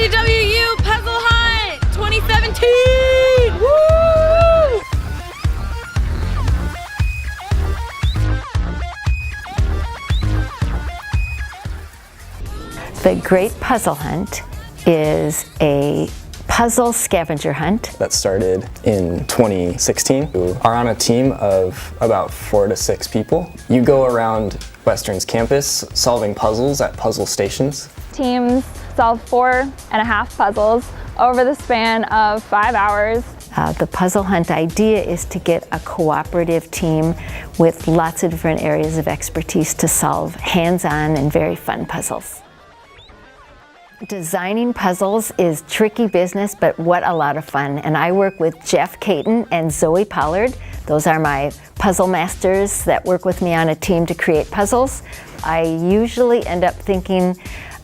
WWU Puzzle Hunt 2017! Woo! The Great Puzzle Hunt is a puzzle scavenger hunt that started in 2016. We are on a team of about 4 to 6 people. You go around Western's campus solving puzzles at puzzle stations. Teams solve 4.5 puzzles over the span of 5 hours. The puzzle hunt idea is to get a cooperative team with lots of different areas of expertise to solve hands-on and very fun puzzles. Designing puzzles is tricky business, but what a lot of fun. And I work with Jeff Caton and Zoe Pollard. Those are my puzzle masters that work with me on a team to create puzzles. I usually end up thinking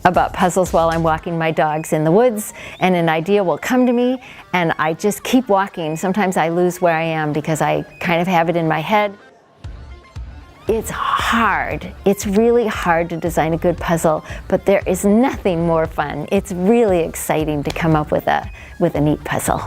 about puzzles while I'm walking my dogs in the woods, and an idea will come to me and I just keep walking. Sometimes I lose where I am because I kind of have it in my head. It's hard. It's really hard to design a good puzzle, but there is nothing more fun. It's really exciting to come up with a neat puzzle.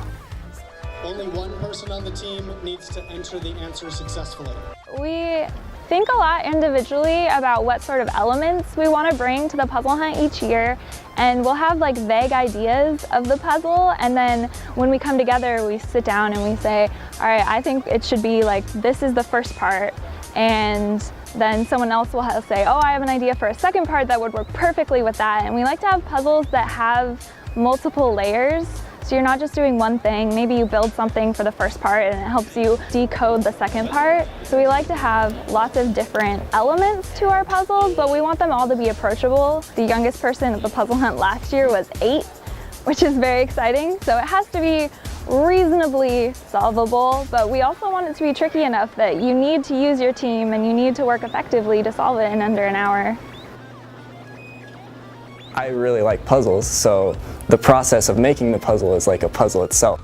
Only one person on the team needs to enter the answer successfully. We think a lot individually about what sort of elements we want to bring to the puzzle hunt each year, and we'll have like vague ideas of the puzzle, and then when we come together we sit down and we say, all right, I think it should be like this is the first part, and then someone else will say, oh, I have an idea for a second part that would work perfectly with that. And we like to have puzzles that have multiple layers. So you're not just doing one thing. Maybe you build something for the first part and it helps you decode the second part. So we like to have lots of different elements to our puzzles, but we want them all to be approachable. The youngest person at the puzzle hunt last year was 8, which is very exciting. So it has to be reasonably solvable, but we also want it to be tricky enough that you need to use your team and you need to work effectively to solve it in under an hour. I really like puzzles, so the process of making the puzzle is like a puzzle itself.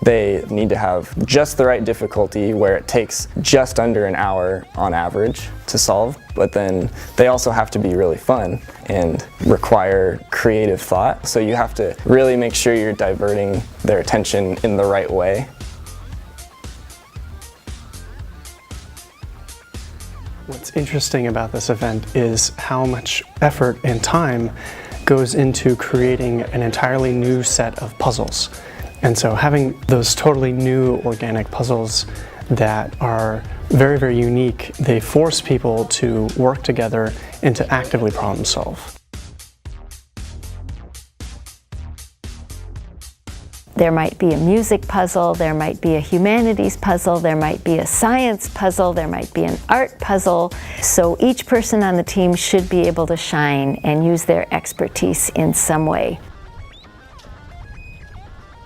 They need to have just the right difficulty where it takes just under an hour on average to solve, but then they also have to be really fun and require creative thought. So you have to really make sure you're diverting their attention in the right way. What's interesting about this event is how much effort and time goes into creating an entirely new set of puzzles. And so having those totally new organic puzzles that are very, very unique, they force people to work together and to actively problem solve. There might be a music puzzle, there might be a humanities puzzle, there might be a science puzzle, there might be an art puzzle. So each person on the team should be able to shine and use their expertise in some way.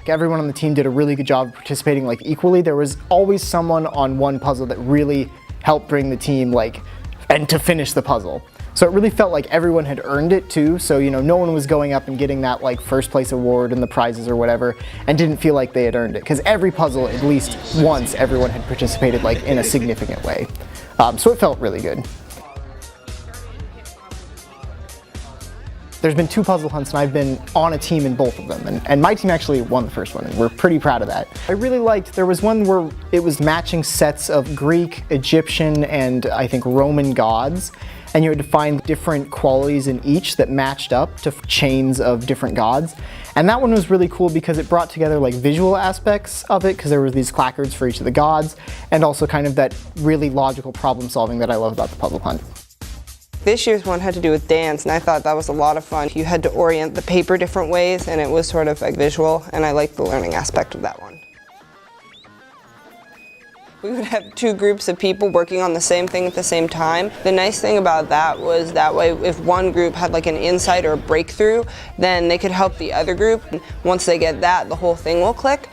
Everyone on the team did a really good job of participating equally. There was always someone on one puzzle that really helped bring the team and to finish the puzzle. So it really felt like everyone had earned it too. So no one was going up and getting that first place award and the prizes or whatever and didn't feel like they had earned it. Because every puzzle, at least once, everyone had participated in a significant way. So it felt really good. There's been 2 puzzle hunts and I've been on a team in both of them, and my team actually won the first one and we're pretty proud of that. I really liked, there was one where it was matching sets of Greek, Egyptian, and I think Roman gods, and you had to find different qualities in each that matched up to chains of different gods. And that one was really cool because it brought together visual aspects of it, because there were these clacards for each of the gods, and also kind of that really logical problem solving that I love about the puzzle hunt. This year's one had to do with dance, and I thought that was a lot of fun. You had to orient the paper different ways, and it was sort of visual, and I liked the learning aspect of that one. We would have 2 groups of people working on the same thing at the same time. The nice thing about that was that way if one group had an insight or a breakthrough, then they could help the other group. And once they get that, the whole thing will click.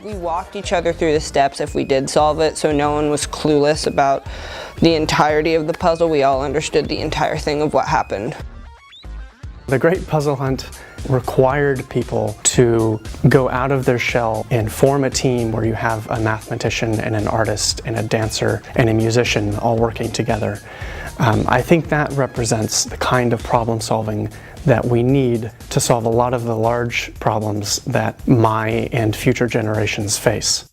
We walked each other through the steps if we did solve it, so no one was clueless about the entirety of the puzzle. We all understood the entire thing of what happened. The Great Puzzle Hunt required people to go out of their shell and form a team where you have a mathematician and an artist and a dancer and a musician all working together. I think that represents the kind of problem solving that we need to solve a lot of the large problems that my and future generations face.